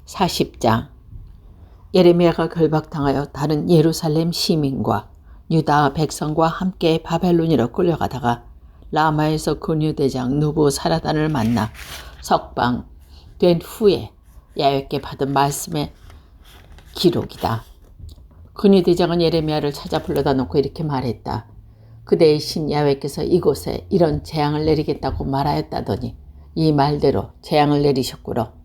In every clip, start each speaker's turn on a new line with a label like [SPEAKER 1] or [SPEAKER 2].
[SPEAKER 1] 40장. 예레미야가 결박당하여 다른 예루살렘 시민과 유다 백성과 함께 바벨론으로 끌려가다가 라마에서 근유대장 느부사라단을 만나 석방된 후에 야훼께 받은 말씀의 기록이다. 근유대장은 예레미야를 찾아 불러다 놓고 이렇게 말했다. 그대의 신 야훼께서 이곳에 이런 재앙을 내리겠다고 말하였다더니 이 말대로 재앙을 내리셨구려.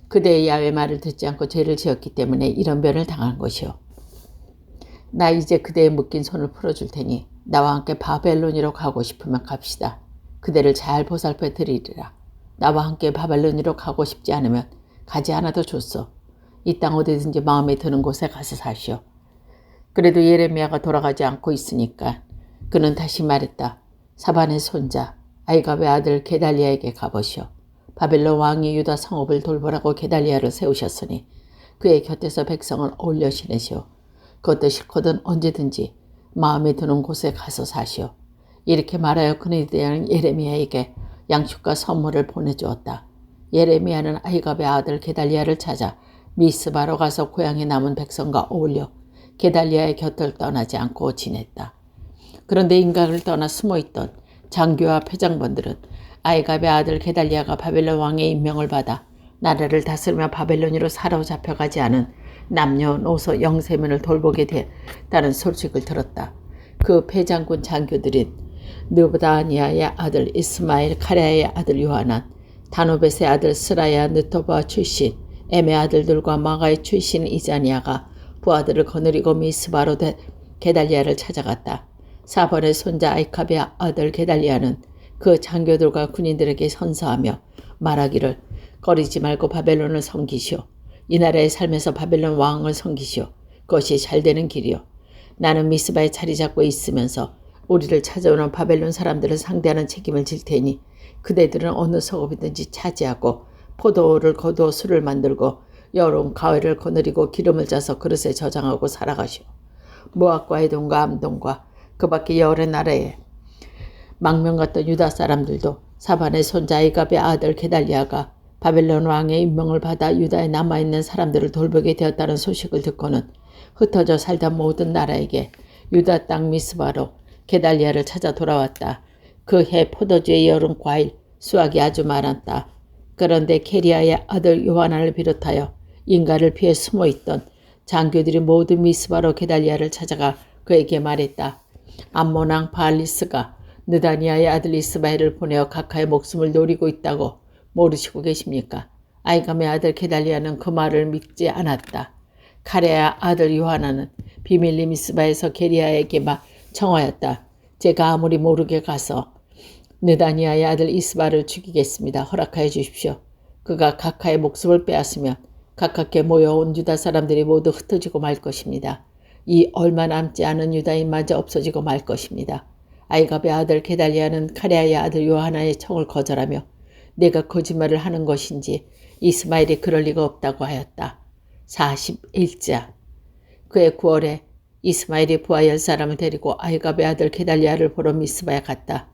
[SPEAKER 1] 그대의 야훼 말을 듣지 않고 죄를 지었기 때문에 이런 변을 당한 것이요. 나 이제 그대의 묶인 손을 풀어줄 테니 나와 함께 바벨론으로 가고 싶으면 갑시다. 그대를 잘 보살펴 드리리라. 나와 함께 바벨론으로 가고 싶지 않으면 가지 않아도 좋소. 이 땅 어디든지 마음에 드는 곳에 가서 사시오. 그래도 예레미야가 돌아가지 않고 있으니까 그는 다시 말했다. 사반의 손자 아이갑의 아들 게달리야에게 가보시오. 바벨론 왕이 유다 성읍을 돌보라고 게달리야를 세우셨으니 그의 곁에서 백성을 어울려 지내시오. 그것도 싫거든 언제든지 마음에 드는 곳에 가서 사시오. 이렇게 말하여 그네대장은 예레미야에게 양식과 선물을 보내주었다. 예레미야는 아이갑의 아들 게달리야를 찾아 미스바로 가서 고향에 남은 백성과 어울려 게달리야의 곁을 떠나지 않고 지냈다. 그런데 인간을 떠나 숨어있던 장교와 표장관들은 아이갑의 아들 게달리야가 바벨론 왕의 임명을 받아 나라를 다스리며 바벨론으로 사로잡혀가지 않은 남녀노소 영세민을 돌보게 됐다는 소식을 들었다. 그 패장군 장교들인 느부다니아의 아들 이스마엘, 카레아의 아들 요하난, 다노벳의 아들 스라야, 느토바 출신 엠의 아들들과 마가의 출신 이자니아가 부하들을 거느리고 미스바로 게달리야를 찾아갔다. 사번의 손자 아이캅의 아들 게달리야는 그 장교들과 군인들에게 선서하며 말하기를 꺼리지 말고 바벨론을 섬기시오. 이 나라의 삶에서 바벨론 왕을 섬기시오. 그것이 잘되는 길이오. 나는 미스바에 자리 잡고 있으면서 우리를 찾아오는 바벨론 사람들을 상대하는 책임을 질 테니 그대들은 어느 성읍이든지 차지하고 포도를 거두어 술을 만들고 여름 가을을 거느리고 기름을 짜서 그릇에 저장하고 살아가시오. 모압과 에돔과 암돔과 그 밖에 여러 나라에 망명 같던 유다 사람들도 사반의 손자 아이갑의 아들 게달리야가 바벨론 왕의 임명을 받아 유다에 남아있는 사람들을 돌보게 되었다는 소식을 듣고는 흩어져 살던 모든 나라에게 유다 땅 미스바로 게달리야를 찾아 돌아왔다. 그 해 포도주의 여름 과일 수확이 아주 많았다. 그런데 게리야의 아들 요하난을 비롯하여 인가를 피해 숨어있던 장교들이 모두 미스바로 게달리야를 찾아가 그에게 말했다. 암몬 왕 바알리스가 느다니아의 아들 이스마엘을 보내어 각하의 목숨을 노리고 있다고 모르시고 계십니까? 아이감의 아들 게달리야는 그 말을 믿지 않았다. 카레아 아들 요하나는 비밀리 미스바에서 게리야에게 청하였다. 제가 아무리 모르게 가서 느다니아의 아들 이스마를 죽이겠습니다. 허락하여 주십시오. 그가 각하의 목숨을 빼앗으면 가깝게 모여온 유다 사람들이 모두 흩어지고 말 것입니다. 이 얼마 남지 않은 유다인마저 없어지고 말 것입니다. 아이갑의 아들 게달리야는 카레아의 아들 요하나의 청을 거절하며 내가 거짓말을 하는 것인지 이스마엘이 그럴 리가 없다고 하였다. 41자. 그해 9월에 이스마엘이 부하 10사람을 데리고 아이갑의 아들 게달리야를 보러 미스바에 갔다.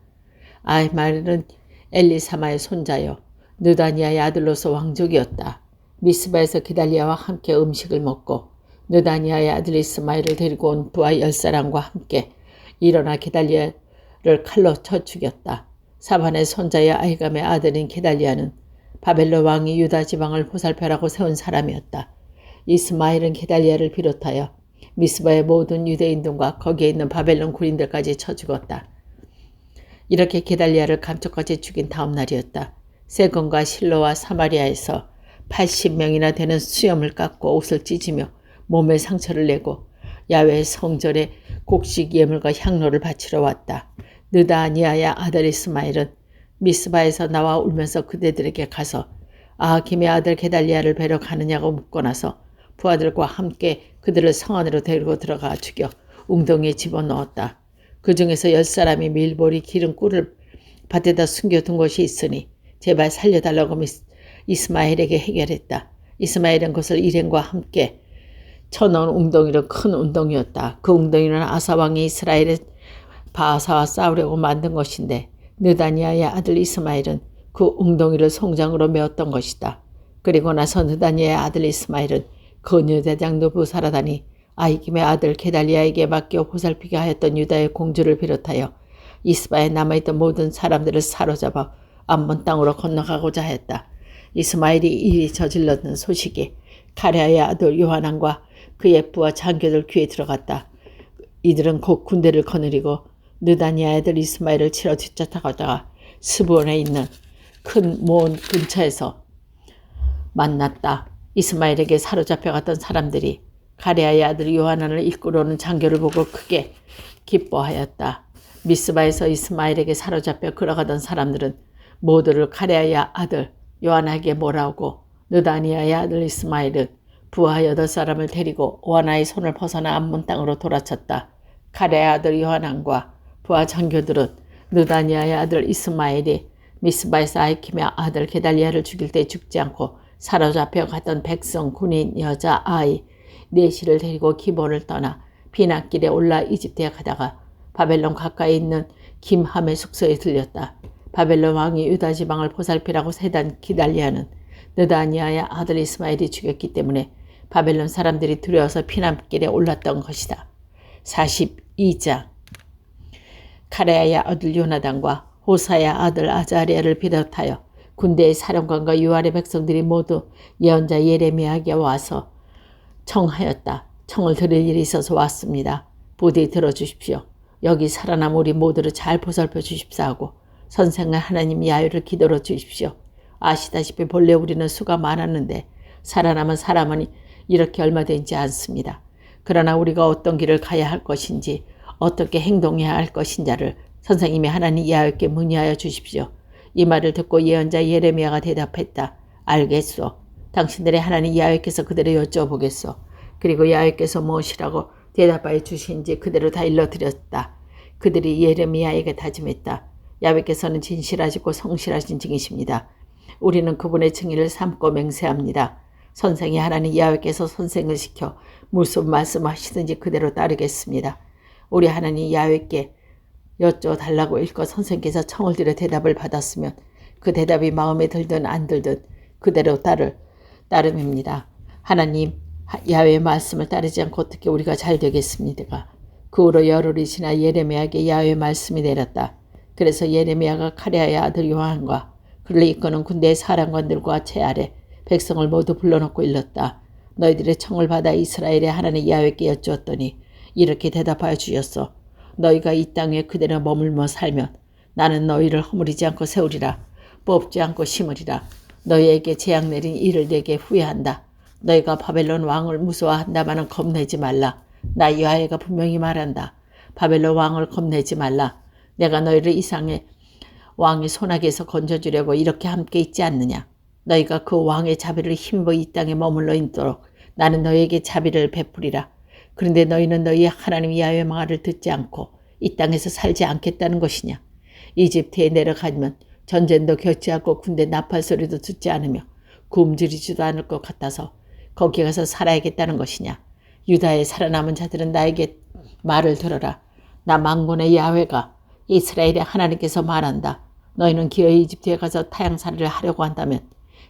[SPEAKER 1] 아이마엘은 엘리사마의 손자여 느다니아의 아들로서 왕족이었다. 미스바에서 게달리야와 함께 음식을 먹고 느다니아의 아들 이스마엘을 데리고 온 부하 10사람과 함께 일어나 게달리야를 칼로 쳐 죽였다. 사반의 손자의 아이감의 아들인 게달리야는 바벨론 왕이 유다 지방을 보살펴라고 세운 사람이었다. 이스마엘은 게달리야를 비롯하여 미스바의 모든 유대인들과 거기에 있는 바벨론 군인들까지 쳐 죽었다. 이렇게 게달리야를 감쪽같이 죽인 다음 날이었다. 세건과 실로와 사마리아에서 80명이나 되는 수염을 깎고 옷을 찢으며 몸에 상처를 내고 야훼 성전에 곡식 예물과 향로를 바치러 왔다. 느다니아의 아들 이스마엘은 미스바에서 나와 울면서 그대들에게 가서 아하김의 아들 게달리야를 뵈러 가느냐고 묻고 나서 부하들과 함께 그들을 성 안으로 데리고 들어가 죽여 웅덩이에 집어넣었다. 그 중에서 10사람이 밀보리 기름 꿀을 밭에다 숨겨둔 것이 있으니 제발 살려달라고 이스마엘에게 해결했다. 이스마엘은 그것을 일행과 함께 쳐넣은 웅덩이로 큰 웅덩이였다. 그 웅덩이는 아사왕이 이스라엘의 바하사와 싸우려고 만든 것인데 느다니아의 아들 이스마엘은 그 웅덩이를 송장으로 메었던 것이다. 그리고 나서 느다니의 아들 이스마엘은 근유대장 느부사라단이 아히김의 아들 게달리아에게 맡겨 보살피게 하였던 유다의 공주를 비롯하여 이스바에 남아있던 모든 사람들을 사로잡아 암몬 땅으로 건너가고자 하였다. 이스마엘이 이리 저질렀는 소식이 가랴의 아들 요하난과 그의 부하 장교들 귀에 들어갔다. 이들은 곧 군대를 거느리고 느다니아의 아들 이스마엘을 치러 뒤쫓아가다가 스브온에 있는 큰 모온 근처에서 만났다. 이스마엘에게 사로잡혀갔던 사람들이 가랴의 아들 요하난을 이끌어오는 장교를 보고 크게 기뻐하였다. 미스바에서 이스마엘에게 사로잡혀 걸어가던 사람들은 모두를 가랴의 아들 요하나에게 몰아오고 느다니아의 아들 이스마엘은 부하 8사람을 데리고 요하나의 손을 벗어나 암몬 땅으로 돌아쳤다. 가랴의 아들 요하난과 부하 장교들은 느다니아의 아들 이스마엘이 미스바에서 아히킴의 아들 게달리아를 죽일 때 죽지 않고 사로잡혀 갔던 백성, 군인, 여자, 아이 넷이를 데리고 기본을 떠나 비난길에 올라 이집트에 가다가 바벨론 가까이 있는 김함의 숙소에 들렸다. 바벨론 왕이 유다 지방을 보살피라고 세단 기달리아는 느다니아의 아들 이스마엘이 죽였기 때문에 바벨론 사람들이 두려워서 피난길에 올랐던 것이다. 42장 가랴의 아들 요나단과 호사의 아들 아자리아를 비롯하여 군대의 사령관과 유알의 백성들이 모두 예언자 예레미야에게 와서 청하였다. 청을 들을 일이 있어서 왔습니다. 부디 들어주십시오. 여기 살아남 우리 모두를 잘 보살펴 주십사 하고 선생의 하나님 야훼를 기도로 주십시오. 아시다시피 본래 우리는 수가 많았는데 살아남은 사람은 이렇게 얼마 되지 않습니다. 그러나 우리가 어떤 길을 가야 할 것인지 어떻게 행동해야 할 것인지를 선생님이 하나님 야훼께 문의하여 주십시오. 이 말을 듣고 예언자 예레미야가 대답했다. 알겠소. 당신들의 하나님 야훼께서 그대로 여쭤보겠소. 그리고 야훼께서 무엇이라고 대답하여 주신지 그대로 다 일러드렸다. 그들이 예레미야에게 다짐했다. 야훼께서는 진실하시고 성실하신 증이십니다. 우리는 그분의 증인을 삼고 맹세합니다. 선생이 하나님 야훼께서 선생을 시켜 무슨 말씀하시든지 그대로 따르겠습니다. 우리 하나님 야훼께 여쭤달라고 일껏 선생께서 청을 들여 대답을 받았으면 그 대답이 마음에 들든 안 들든 그대로 따름입니다. 하나님 야훼의 말씀을 따르지 않고 어떻게 우리가 잘 되겠습니까? 그 후로 열흘이 지나 예레미야에게 야훼의 말씀이 내렸다. 그래서 예레미야가 가랴의 아들 요한과 그를 이끄는 군대의 사령관들과 제 아래 백성을 모두 불러놓고 일렀다. 너희들의 청을 받아 이스라엘의 하나님 야훼께 여쭈었더니 이렇게 대답하여 주셨소. 너희가 이 땅에 그대로 머물며 살면 나는 너희를 허물이지 않고 세우리라. 뽑지 않고 심으리라. 너희에게 재앙 내린 이를 내게 후회한다. 너희가 바벨론 왕을 무서워한다마는 겁내지 말라. 나 야훼가 분명히 말한다. 바벨론 왕을 겁내지 말라. 내가 너희를 이상의 왕의 손아귀에서 건져주려고 이렇게 함께 있지 않느냐. 너희가 그 왕의 자비를 힘입어 이 땅에 머물러 있도록 나는 너희에게 자비를 베푸리라. 그런데 너희는 너희 하나님 야훼의 말을 듣지 않고 이 땅에서 살지 않겠다는 것이냐. 이집트에 내려가면 전쟁도 겨치하고 군대 나팔 소리도 듣지 않으며 굶주리지도 않을 것 같아서 거기 가서 살아야겠다는 것이냐. 유다에 살아남은 자들은 나에게 말을 들어라. 나 만군의 야훼가 이스라엘의 하나님께서 말한다. 너희는 기어이 이집트에 가서 타향살이를 하려고 한다면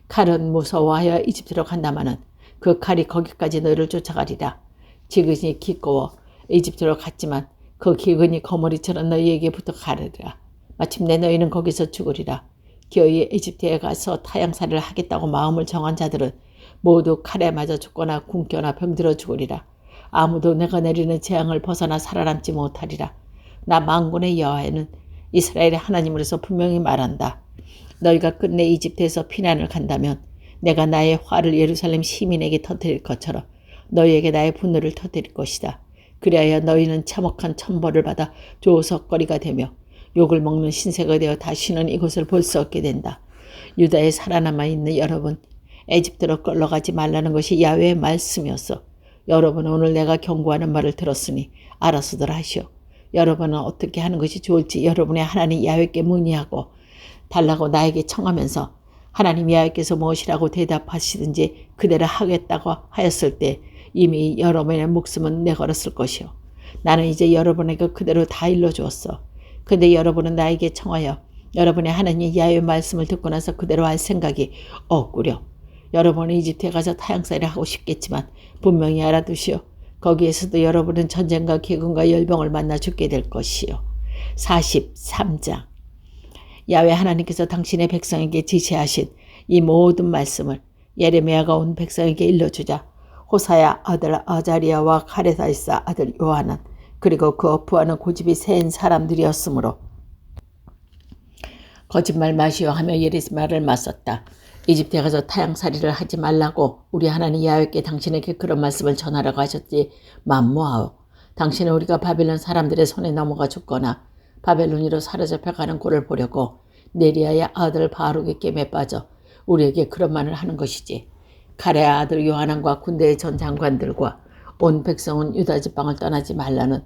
[SPEAKER 1] 칼은 무서워하여 이집트로 간다마는 그 칼이 거기까지 너희를 쫓아가리라. 지근이 기꺼워 이집트로 갔지만 그 기근이 거머리처럼 너희에게 붙어 가리라. 마침내 너희는 거기서 죽으리라. 기어이 이집트에 가서 타향살이를 하겠다고 마음을 정한 자들은 모두 칼에 맞아 죽거나 굶거나 병들어 죽으리라. 아무도 내가 내리는 재앙을 벗어나 살아남지 못하리라. 나 만군의 여호와는 이스라엘의 하나님으로서 분명히 말한다. 너희가 끝내 이집트에서 피난을 간다면 내가 나의 화를 예루살렘 시민에게 터뜨릴 것처럼 너희에게 나의 분노를 터뜨릴 것이다. 그리하여 너희는 참혹한 천벌을 받아 조석거리가 되며 욕을 먹는 신세가 되어 다시는 이곳을 볼 수 없게 된다. 유다에 살아남아 있는 여러분, 에집트로 끌려가지 말라는 것이 야훼의 말씀이었어. 여러분은 오늘 내가 경고하는 말을 들었으니 알아서들 하시오. 여러분은 어떻게 하는 것이 좋을지 여러분의 하나님 야훼께 문의하고 달라고 나에게 청하면서 하나님 야훼께서 무엇이라고 대답하시든지 그대로 하겠다고 하였을 때 이미 여러분의 목숨은 내걸었을 것이오. 나는 이제 여러분에게 그대로 다 일러주었어. 근데 여러분은 나에게 청하여 여러분의 하나님 야훼의 말씀을 듣고 나서 그대로 할 생각이 없구려. 여러분은 이집트에 가서 타향살이를 하고 싶겠지만 분명히 알아두시오. 거기에서도 여러분은 전쟁과 기근과 열병을 만나 죽게 될 것이요. 43장. 야훼 하나님께서 당신의 백성에게 지시하신 이 모든 말씀을 예레미야가 온 백성에게 일러주자 호사야 아들 아자리야와 가레사이사 아들 요하난 그리고 그 어부하는 고집이 센 사람들이었으므로 거짓말 마시오 하며 예레미야를 맞섰다. 이집트에 가서 타향살이를 하지 말라고 우리 하나님 야훼께 당신에게 그런 말씀을 전하라고 하셨지 만무하오. 당신은 우리가 바벨론 사람들의 손에 넘어가 죽거나 바벨론으로 사로잡혀가는 꼴을 보려고 네리야의 아들 바룩의 겜에 빠져 우리에게 그런 말을 하는 것이지. 가레의 아들 요하난과 군대의 전 장관들과 온 백성은 유다 지방을 떠나지 말라는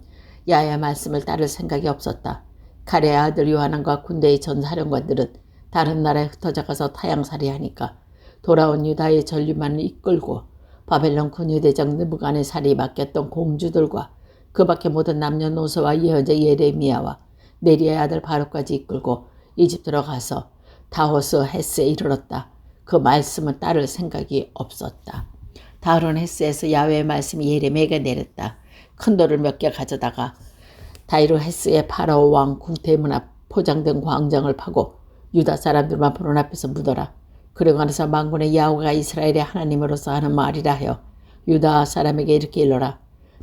[SPEAKER 1] 야훼의 말씀을 따를 생각이 없었다. 가레의 아들 요하난과 군대의 전 사령관들은 다른 나라에 흩어져 가서 타향살이하니까 돌아온 유다의 전류만을 이끌고 바벨론 근유대장 느부갓네살이 맡겼던 공주들과 그 밖의 모든 남녀노소와 예언자 예레미야와 네리야의 아들 바룩까지 이끌고 이집트로 가서 다호스 헤스에 이르렀다. 그 말씀을 따를 생각이 없었다. 다른 헤스에서 야훼의 말씀이 예레미야에게 내렸다. 큰 돌을 몇 개 가져다가 다이로 헤스의 파라오 왕 궁대문 앞 포장된 광장을 파고 유다 사람들만 보는 앞에서 묻어라. 그리고 나서 만군의 야훼가 이스라엘의 하나님으로서 하는 말이라 하여 유다 사람에게 이렇게 일러라.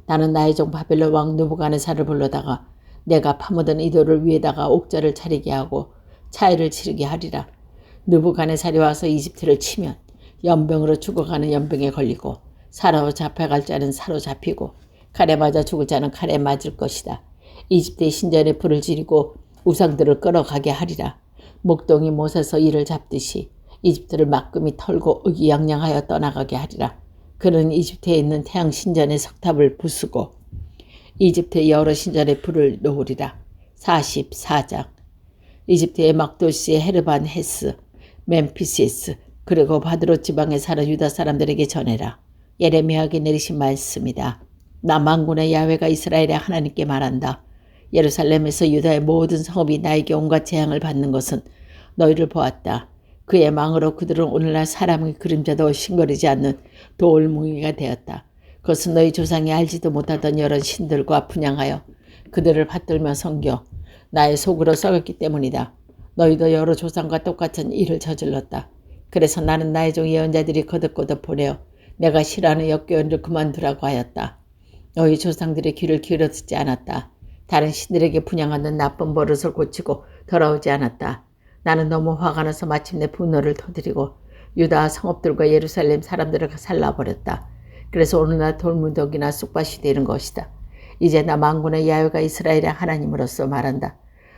[SPEAKER 1] 나는 나의 종 바벨론 왕 느부갓네살을 불러다가 내가 파묻은 이 돌을 위에다가 옥자를 차리게 하고 차이를 치르게 하리라. 느부갓네살이 와서 이집트를 치면 연병으로 죽어가는 연병에 걸리고 사로잡혀갈 자는 사로잡히고 칼에 맞아 죽을 자는 칼에 맞을 것이다. 이집트의 신전에 불을 지르고 우상들을 끌어가게 하리라. 목동이 못에서 이를 잡듯이 이집트를 막금이 털고 의기양양하여 떠나가게 하리라. 그는 이집트에 있는 태양 신전의 석탑을 부수고 이집트의 여러 신전에 불을 놓으리라. 44장. 이집트의 막도시 헤르반 헤스, 멤피시스 그리고 바드로 지방에 사는 유다 사람들에게 전해라. 예레미야에게 내리신 말씀이다. 나 만군의 야훼가 이스라엘의 하나님께 말한다. 예루살렘에서 유다의 모든 성읍이 나에게 온갖 재앙을 받는 것은 너희를 보았다. 그의 망으로 그들은 오늘날 사람의 그림자도 싱거리지 않는 돌뭉이가 되었다. 그것은 너희 조상이 알지도 못하던 여러 신들과 분양하여 그들을 받들며 섬겨 나의 속으로 썩었기 때문이다. 너희도 여러 조상과 똑같은 일을 저질렀다. 그래서 나는 나의 종 예언자들이 거듭거듭 보내어 내가 싫어하는 역교훈을 그만두라고 하였다. 너희 조상들의 귀를 기울여 듣지 않았다. 다른 신들에게 분양하는 나쁜 버릇을 고치고 돌아오지 않았다. 나는 너무 화가 나서 마침내 분노를 터뜨리고 유다 성읍들과 예루살렘 사람들을 살라버렸다. 그래서 오늘날 돌무더기나 쑥밭이 되는 것이다. 이제 나 만군의 야훼가 이스라엘의 하나님으로서 말한다.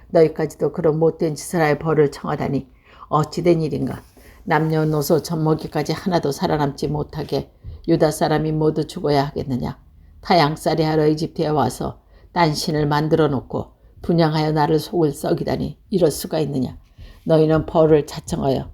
[SPEAKER 1] 너희까지도 그런 못된 짓을 하여 벌을 청하다니 어찌된 일인가. 남녀노소 젖먹이까지 하나도 살아남지 못하게 유다 사람이 모두 죽어야 하겠느냐. 타향살이 하러 이집트에 와서 딴 신을 만들어 놓고 분양하여 나를 속을 썩이다니 이럴 수가 있느냐. 너희는 벌을 자청하여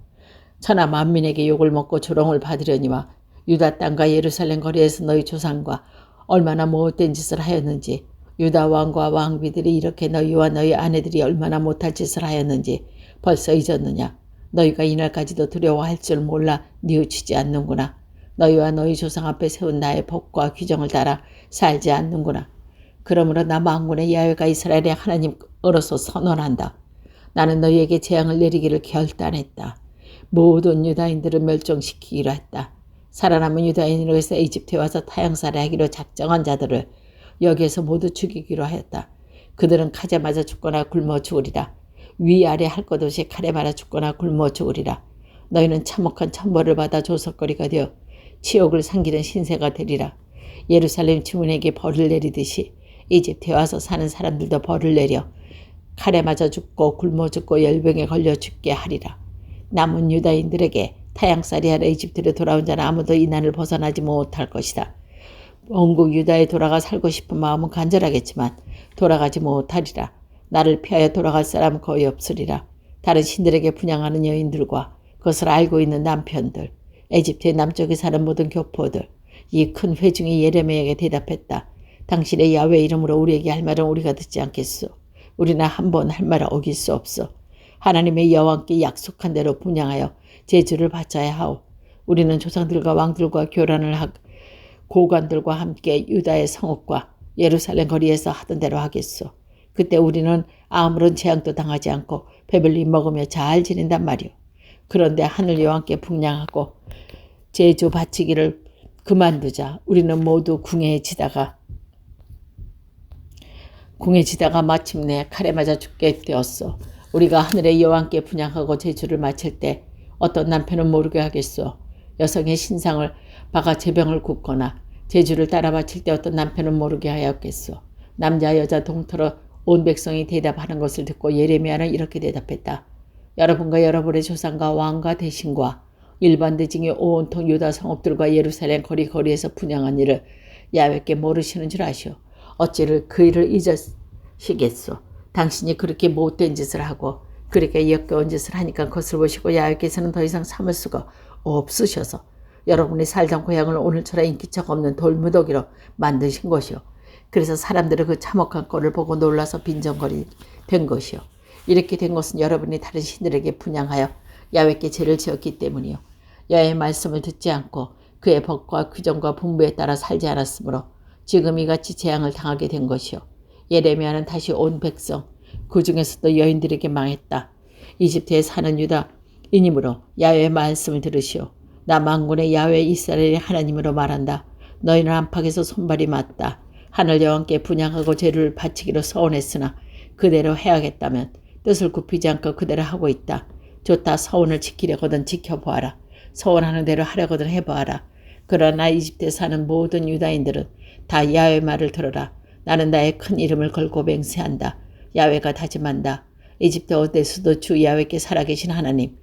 [SPEAKER 1] 천하 만민에게 욕을 먹고 조롱을 받으려니와 유다 땅과 예루살렘 거리에서 너희 조상과 얼마나 못된 짓을 하였는지 유다 왕과 왕비들이 이렇게 너희와 너희 아내들이 얼마나 못할 짓을 하였는지 벌써 잊었느냐. 너희가 이날까지도 두려워할 줄 몰라 뉘우치지 않는구나. 너희와 너희 조상 앞에 세운 나의 법과 규정을 따라 살지 않는구나. 그러므로 나 만군의 야훼가 이스라엘의 하나님으로서 선언한다. 나는 너희에게 재앙을 내리기를 결단했다. 모든 유다인들을 멸종시키기로 했다. 살아남은 유다인으로 해서 이집트에 와서 타향살이 하기로 작정한 자들을 여기에서 모두 죽이기로 하였다. 그들은 칼에 맞아 죽거나 굶어 죽으리라. 위아래 할 것 없이 칼에 맞아 죽거나 굶어 죽으리라. 너희는 참혹한 천벌을 받아 조석거리가 되어 치욕을 상기는 신세가 되리라. 예루살렘 주민에게 벌을 내리듯이 이집트에 와서 사는 사람들도 벌을 내려 칼에 맞아 죽고 굶어 죽고 열병에 걸려 죽게 하리라. 남은 유다인들에게 타향살이 하러 이집트로 돌아온 자는 아무도 이 난을 벗어나지 못할 것이다. 원국 유다에 돌아가 살고 싶은 마음은 간절하겠지만 돌아가지 못하리라. 나를 피하여 돌아갈 사람은 거의 없으리라. 다른 신들에게 분양하는 여인들과 그것을 알고 있는 남편들, 에집트의 남쪽에 사는 모든 교포들, 이 큰 회중이 예레미야에게 대답했다. 당신의 야훼 이름으로 우리에게 할 말은 우리가 듣지 않겠소. 우리는 한 번 할 말을 어길 수 없어. 하나님의 여호와께 약속한 대로 분양하여 제주를 바쳐야 하오. 우리는 조상들과 왕들과 교란을 고관들과 함께 유다의 성읍과 예루살렘 거리에서 하던 대로 하겠소. 그때 우리는 아무런 재앙도 당하지 않고 배불리 먹으며 잘 지낸단 말이오. 그런데 하늘 여호와께 분향하고 제주 바치기를 그만두자. 우리는 모두 궁해지다가 마침내 칼에 맞아 죽게 되었소. 우리가 하늘의 여호와께 분향하고 제주를 마칠 때 어떤 남편은 모르게 하겠소. 여성의 신상을 박아 제병을 굽거나 제주를 따라 바칠 때 어떤 남편은 모르게 하였겠소. 남자 여자 동터러 온 백성이 대답하는 것을 듣고 예레미야는 이렇게 대답했다. 여러분과 여러분의 조상과 왕과 대신과 일반 대중이 온통 유다 성읍들과 예루살렘 거리거리에서 분향한 일을 야훼께 모르시는 줄 아시오. 어찌를 그 일을 잊으시겠소. 당신이 그렇게 못된 짓을 하고 그렇게 역겨운 짓을 하니까 그것을 보시고 야훼께서는 더 이상 참을 수가 없으셔서 여러분이 살던 고향을 오늘처럼 인기척 없는 돌무더기로 만드신 것이요. 그래서 사람들은 그 참혹한 꼴을 보고 놀라서 빈정거리 된 것이요. 이렇게 된 것은 여러분이 다른 신들에게 분향하여 야훼께 죄를 지었기 때문이요. 여호와의 말씀을 듣지 않고 그의 법과 규정과 분부에 따라 살지 않았으므로 지금 이같이 재앙을 당하게 된 것이요. 예레미야는 다시 온 백성 그 중에서도 여인들에게 망했다. 이집트에 사는 유다인이므로 야훼의 말씀을 들으시오. 나 만군의 야훼 이스라엘의 하나님으로 말한다. 너희는 안팎에서 손발이 맞다. 하늘 여호와께 분향하고 죄를 바치기로 서원했으나 그대로 해야겠다면 뜻을 굽히지 않고 그대로 하고 있다. 좋다. 서원을 지키려거든 지켜보아라. 서원하는 대로 하려거든 해보아라. 그러나 이집트에 사는 모든 유다인들은 다 야훼의 말을 들어라. 나는 나의 큰 이름을 걸고 맹세한다. 야훼가 다짐한다. 이집트 어디에서도 주 야훼께 살아계신 하나님,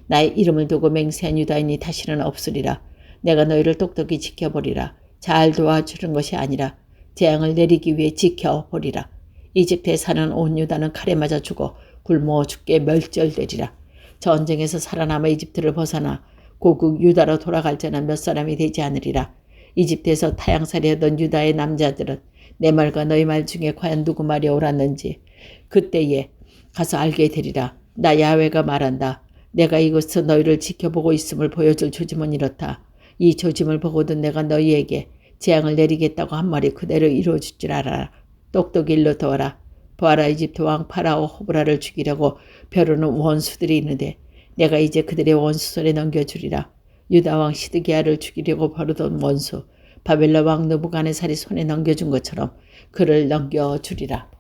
[SPEAKER 1] 나의 이름을 두고 맹세한 유다인이 다시는 없으리라. 내가 너희를 똑똑히 지켜보리라. 잘 도와주는 것이 아니라 재앙을 내리기 위해 지켜보리라. 이집트에 사는 온 유다는 칼에 맞아 죽어 굶어 죽게 멸절되리라. 전쟁에서 살아남아 이집트를 벗어나 고국 유다로 돌아갈 자는 몇 사람이 되지 않으리라. 이집트에서 타향살이 하던 유다의 남자들은 내 말과 너희 말 중에 과연 누구 말이 옳았는지 그때에 가서 알게 되리라. 나 야훼가 말한다. 내가 이곳에서 너희를 지켜보고 있음을 보여줄 조짐은 이렇다. 이 조짐을 보고도 내가 너희에게 재앙을 내리겠다고 한 말이 그대로 이루어질 줄 알아라. 똑똑히 일러 두어라. 보아라, 이집트 왕 파라오 호브라를 죽이려고 벼르는 원수들이 있는데 내가 이제 그들의 원수 손에 넘겨주리라. 유다 왕 시드기야를 죽이려고 벼르던 원수 바벨론 왕 느부갓네살이 손에 넘겨준 것처럼 그를 넘겨주리라.